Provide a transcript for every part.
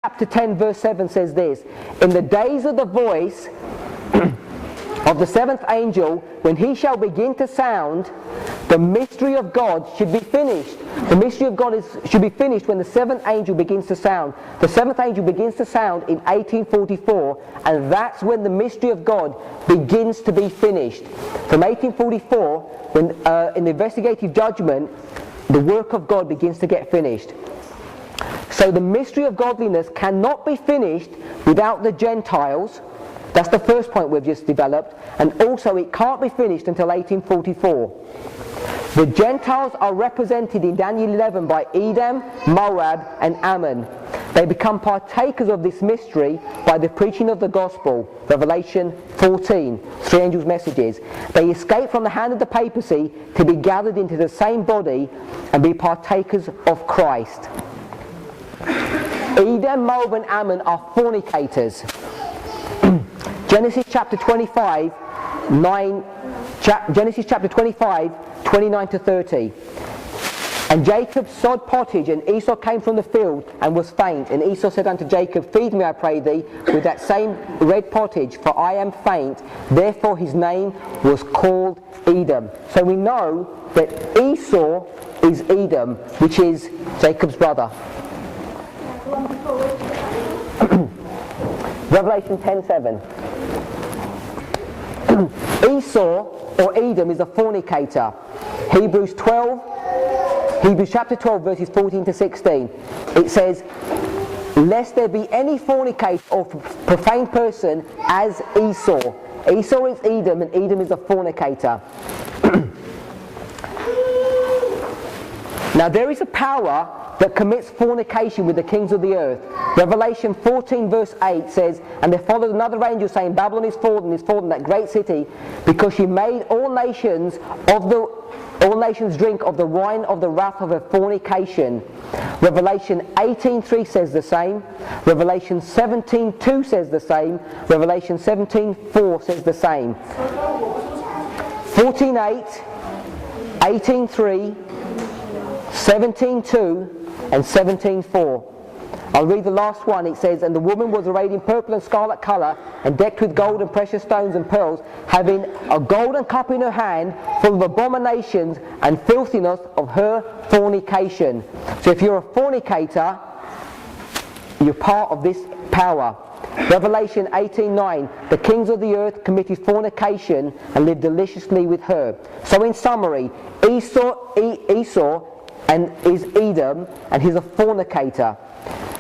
chapter 10 verse 7 says this: in the days of the voice of the seventh angel, when he shall begin to sound, the mystery of God should be finished. The mystery of God should be finished when the seventh angel begins to sound. The seventh angel begins to sound in 1844, and that's when the mystery of God begins to be finished. From 1844, when in the investigative judgment, the work of God begins to get finished. So the mystery of godliness cannot be finished without the Gentiles. That's the first point we've just developed. And also it can't be finished until 1844. The Gentiles are represented in Daniel 11 by Edom, Moab and Ammon. They become partakers of this mystery by the preaching of the gospel. Revelation 14, three angels' messages. They escape from the hand of the papacy to be gathered into the same body and be partakers of Christ. Edom, Moab and Ammon are fornicators. Genesis chapter 25, 29 to 30. And Jacob sod pottage, and Esau came from the field and was faint. And Esau said unto Jacob, feed me, I pray thee, with that same red pottage, for I am faint. Therefore his name was called Edom. So we know that Esau is Edom, which is Jacob's brother. Revelation 10:7. Esau or Edom is a fornicator. Hebrews chapter 12 verses 14 to 16. It says, lest there be any fornicator or profane person as Esau. Esau is Edom, and Edom is a fornicator. Now there is a power that commits fornication with the kings of the earth. Revelation 14 verse 8 says, and there followed another angel saying, Babylon is fallen, that great city, because she made all nations drink of the wine of the wrath of her fornication. Revelation 18:3 says the same. Revelation 17:2 says the same. Revelation 17:4 says the same. 14:8, 18:3, 17:2 and 17:4. I'll read the last one. It says, and the woman was arrayed in purple and scarlet colour, and decked with gold and precious stones and pearls, having a golden cup in her hand, full of abominations and filthiness of her fornication. So if you're a fornicator, you're part of this power. Revelation 18:9, the kings of the earth committed fornication and lived deliciously with her. So in summary, Esau and is Edom, and he's a fornicator.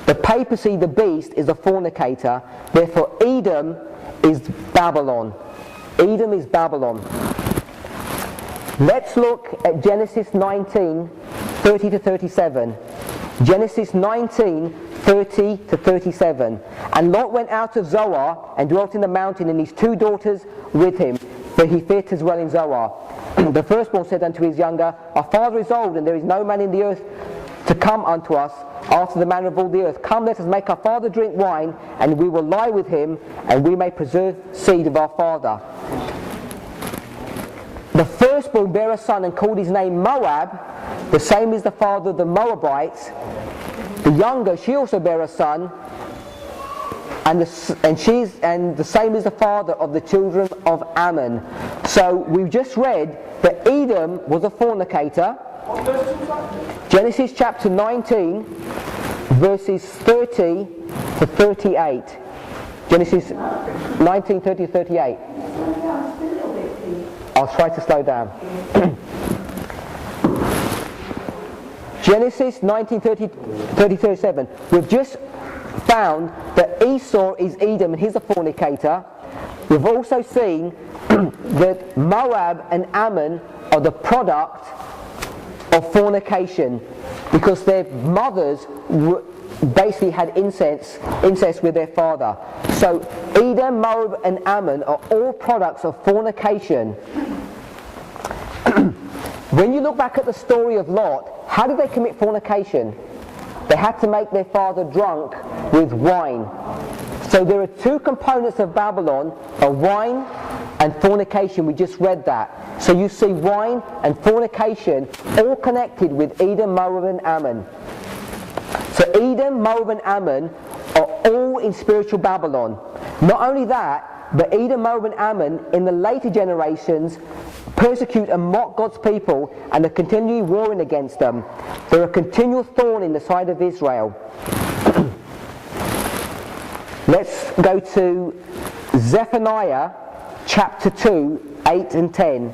The papacy, the beast, is a fornicator. Therefore Edom is Babylon. Edom is Babylon. Let's look at Genesis 19, 30 to 37. Genesis 19, 30 to 37. And Lot went out of Zoar and dwelt in the mountain, and his two daughters with him, for he feared to dwell in Zoar. The firstborn said unto his younger, our father is old, and there is no man in the earth to come unto us after the manner of all the earth. Come, let us make our father drink wine, and we will lie with him, and we may preserve seed of our father. The firstborn bare a son, and called his name Moab. The same is the father of the Moabites. The younger, she also bare a son, and the same is the father of the children of Ammon. So we've just read that Edom was a fornicator. Genesis chapter 19 verses 30 to 38. Genesis 19, 30 to 38. I'll try to slow down. Genesis 19, 30 to 37. We've just found that Esau is Edom and he's a fornicator. We've also seen that Moab and Ammon are the product of fornication, because their mothers basically had incest with their father. So Edom, Moab and Ammon are all products of fornication. When you look back at the story of Lot, how did they commit fornication? They had to make their father drunk with wine. So there are two components of Babylon, wine and fornication. We just read that. So you see wine and fornication all connected with Edom, Moab and Ammon. So Edom, Moab and Ammon are all in spiritual Babylon. Not only that, but Edom, Moab and Ammon in the later generations persecute and mock God's people and are continually warring against them. They're a continual thorn in the side of Israel. Let's go to Zephaniah chapter 2, 8 and 10.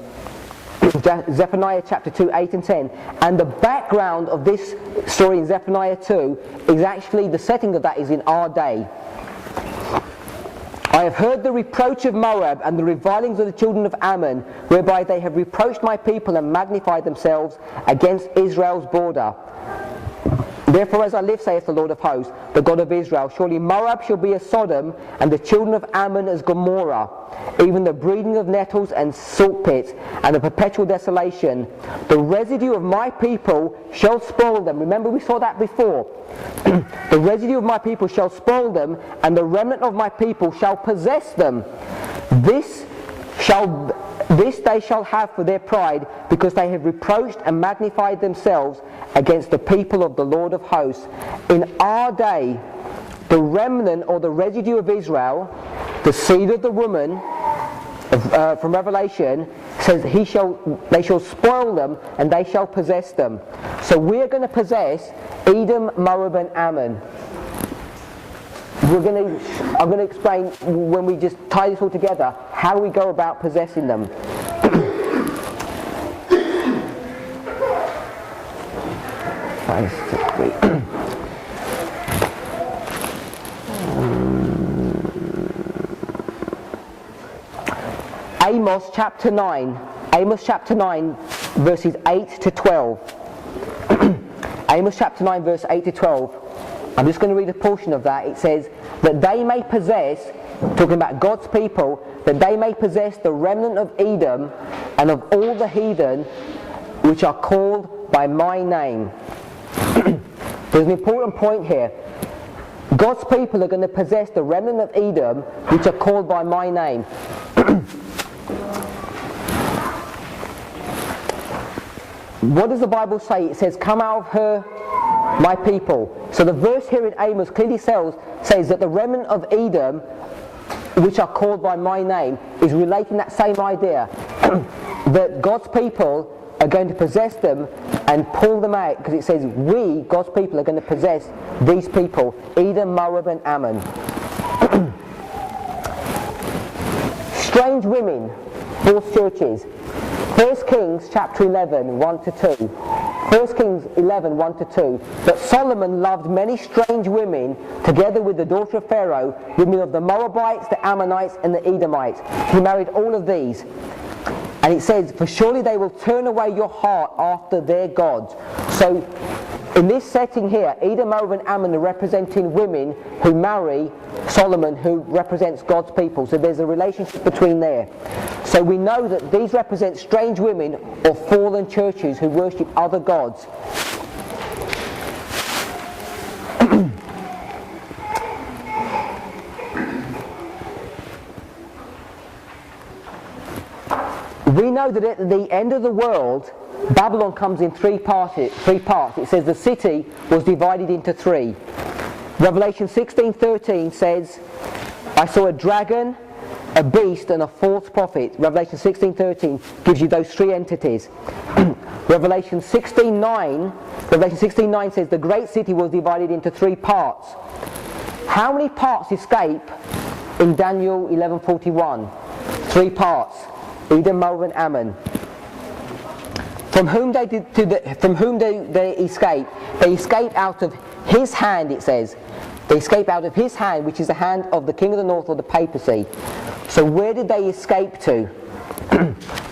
Zephaniah chapter 2, 8 and 10. And the background of this story in Zephaniah 2 is actually, the setting of that is in our day. I have heard the reproach of Moab and the revilings of the children of Ammon, whereby they have reproached my people and magnified themselves against Israel's border. Therefore, as I live, saith the Lord of hosts, the God of Israel, surely Moab shall be as Sodom, and the children of Ammon as Gomorrah, even the breeding of nettles and salt pits, and the perpetual desolation. The residue of my people shall spoil them. Remember, we saw that before. The residue of my people shall spoil them, and the remnant of my people shall possess them. This they shall have for their pride, because they have reproached and magnified themselves against the people of the Lord of hosts. In our day, the remnant or the residue of Israel, the seed of the woman, from Revelation, says they shall spoil them and they shall possess them. So we're going to possess Edom, Moab and Ammon. I'm going to explain, when we just tie this all together, how we go about possessing them. Amos chapter 9 verses 8 to 12. Amos chapter 9 verse 8 to 12. I'm just going to read a portion of that. It says, that they may possess, talking about God's people, that they may possess the remnant of Edom and of all the heathen which are called by my name. There's an important point here. God's people are going to possess the remnant of Edom which are called by my name. What does the Bible say? It says, come out of her, my people. So the verse here in Amos clearly says that the remnant of Edom, which are called by my name, is relating that same idea. That God's people are going to possess them and pull them out, because it says we, God's people, are going to possess these people, Edom, Moab and Ammon. Strange women, false churches. 1 Kings chapter 11, 1 to 2. 1 Kings 11, 1 to 2. That Solomon loved many strange women, together with the daughter of Pharaoh, women of the Moabites, the Ammonites, and the Edomites. He married all of these. And it says, for surely they will turn away your heart after their gods. So, in this setting here, Edom, Moab and Ammon are representing women who marry Solomon, who represents God's people. So there's a relationship between there. So we know that these represent strange women or fallen churches who worship other gods. We know that at the end of the world, Babylon comes in three parts. It says the city was divided into three. Revelation 16:13 says, I saw a dragon, a beast and a false prophet. Revelation 16:13 gives you those three entities. Revelation 16:9 says the great city was divided into three parts. How many parts escape in Daniel 11:41? 3 parts. Edom, Moab and Ammon. From whom they escape? They escape out of his hand, it says. They escape out of his hand, which is the hand of the king of the north or the papacy. So where did they escape to?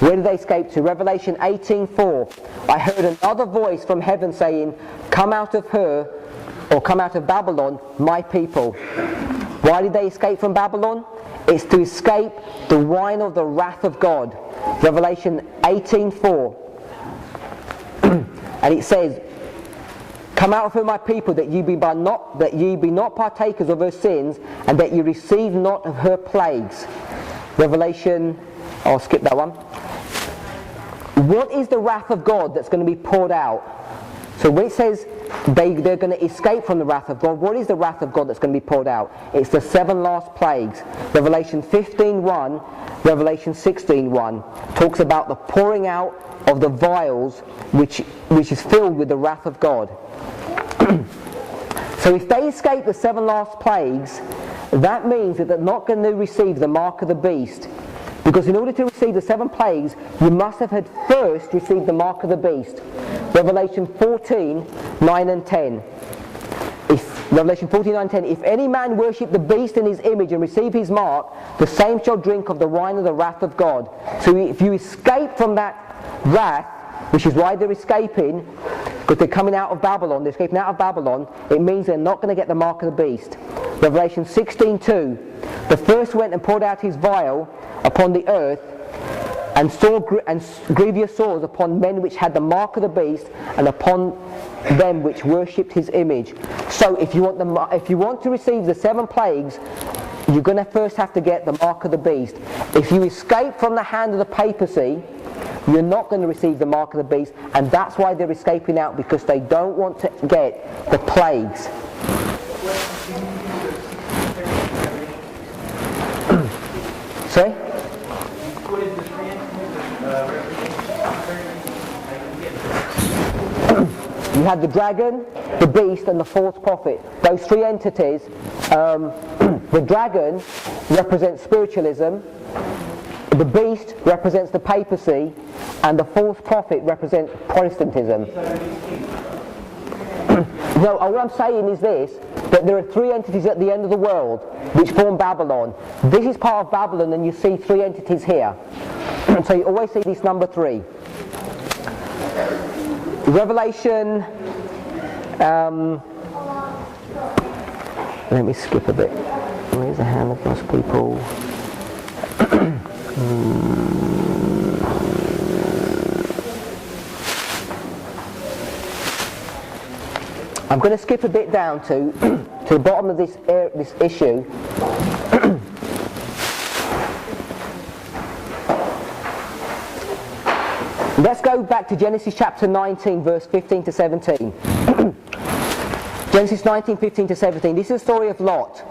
Where did they escape to? Revelation 18:4. I heard another voice from heaven saying, come out of her, or come out of Babylon, my people. Why did they escape from Babylon? It's to escape the wine of the wrath of God. Revelation 18:4. And it says, come out of her, my people, that ye be not partakers of her sins, and that ye receive not of her plagues. Revelation, I'll skip that one. What is the wrath of God that's going to be poured out? So when it says they're going to escape from the wrath of God, what is the wrath of God that's going to be poured out? It's the 7 last plagues. Revelation 15:1, Revelation 16:1 talks about the pouring out of the vials which is filled with the wrath of God. So if they escape the 7 last plagues, that means that they're not going to receive the mark of the beast. Because in order to receive the 7 plagues, you must have had first received the mark of the beast. Revelation 14:9 and 10. Revelation 14:9-10, if any man worship the beast in his image and receive his mark, the same shall drink of the wine of the wrath of God. So if you escape from that wrath, which is why they're escaping, because they're coming out of Babylon, they're escaping out of Babylon, it means they're not going to get the mark of the beast. Revelation 16:2, the first went and poured out his vial upon the earth, and saw grievous sores upon men which had the mark of the beast, and upon them which worshipped his image. So if you want to receive the 7 plagues, you're going to first have to get the mark of the beast. If you escape from the hand of the papacy, you're not going to receive the mark of the beast, and that's why they're escaping out, because they don't want to get the plagues. Sorry? You had the dragon, the beast, and the false prophet. Those 3 entities. The dragon represents spiritualism, the beast represents the papacy, and the false prophet represents Protestantism. No, what I'm saying is this, that there are 3 entities at the end of the world which form Babylon. This is part of Babylon, and you see 3 entities here. So you always see this number 3. Revelation, let me skip a bit. Where's the hand of God's people? I'm going to skip a bit down to the bottom of this issue. Let's go back to Genesis chapter 19, verse 15 to 17. Genesis 19, 15 to 17. This is the story of Lot.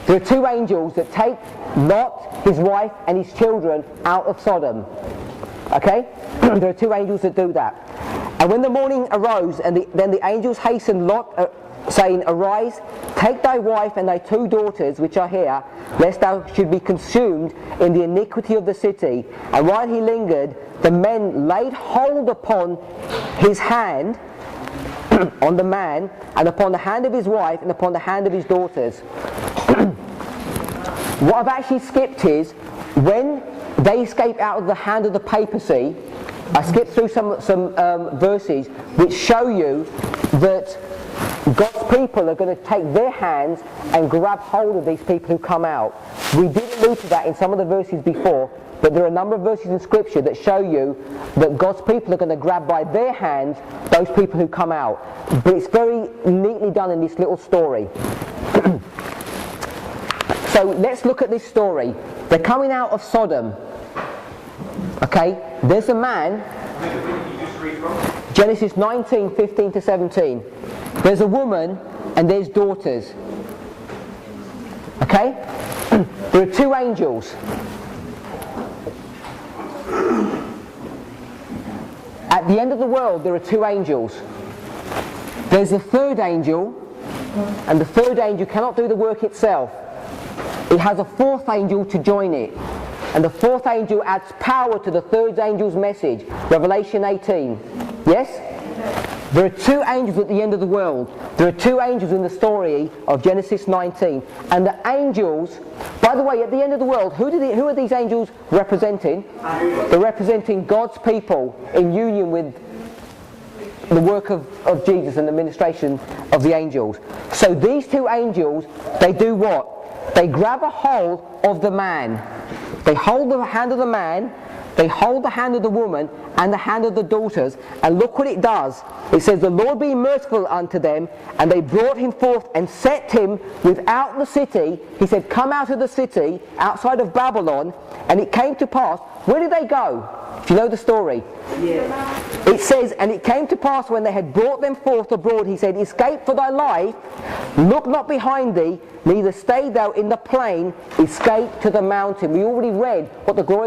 There are 2 angels that take Lot, his wife, and his children out of Sodom. Okay? There are 2 angels that do that. And when the morning arose, then the angels hastened Lot, saying, Arise, take thy wife and thy 2 daughters which are here, lest thou should be consumed in the iniquity of the city. And while he lingered, the men laid hold upon his hand, on the man, and upon the hand of his wife, and upon the hand of his daughters. What I've actually skipped is, when they escape out of the hand of the papacy, I skipped through some verses which show you that God's people are going to take their hands and grab hold of these people who come out. We did allude to that in some of the verses before, but there are a number of verses in Scripture that show you that God's people are going to grab by their hands those people who come out. But it's very neatly done in this little story. So let's look at this story. They're coming out of Sodom. Okay, there's a man, Genesis 19, 15 to 17. There's a woman and there's daughters. Okay? There are 2 angels. At the end of the world there are 2 angels. There's a 3rd angel, and the 3rd angel cannot do the work itself. It has a 4th angel to join it. And the 4th angel adds power to the 3rd angel's message. Revelation 18. Yes? There are 2 angels at the end of the world. There are 2 angels in the story of Genesis 19. And the angels, by the way, at the end of the world, who are these angels representing? They're representing God's people in union with the work of Jesus and the ministration of the angels. So these 2 angels, they do what? They grab a hold of the man. They hold the hand of the man they hold the hand of the woman and the hand of the daughters, and look what it does. It says, the Lord be merciful unto them, and they brought him forth and set him without the city. He said, come out of the city, outside of Babylon, and it came to pass, where did they go? If you know the story. Yeah. It says, and it came to pass when they had brought them forth abroad, he said, escape for thy life, look not behind thee, neither stay thou in the plain, escape to the mountain. We already read what the glory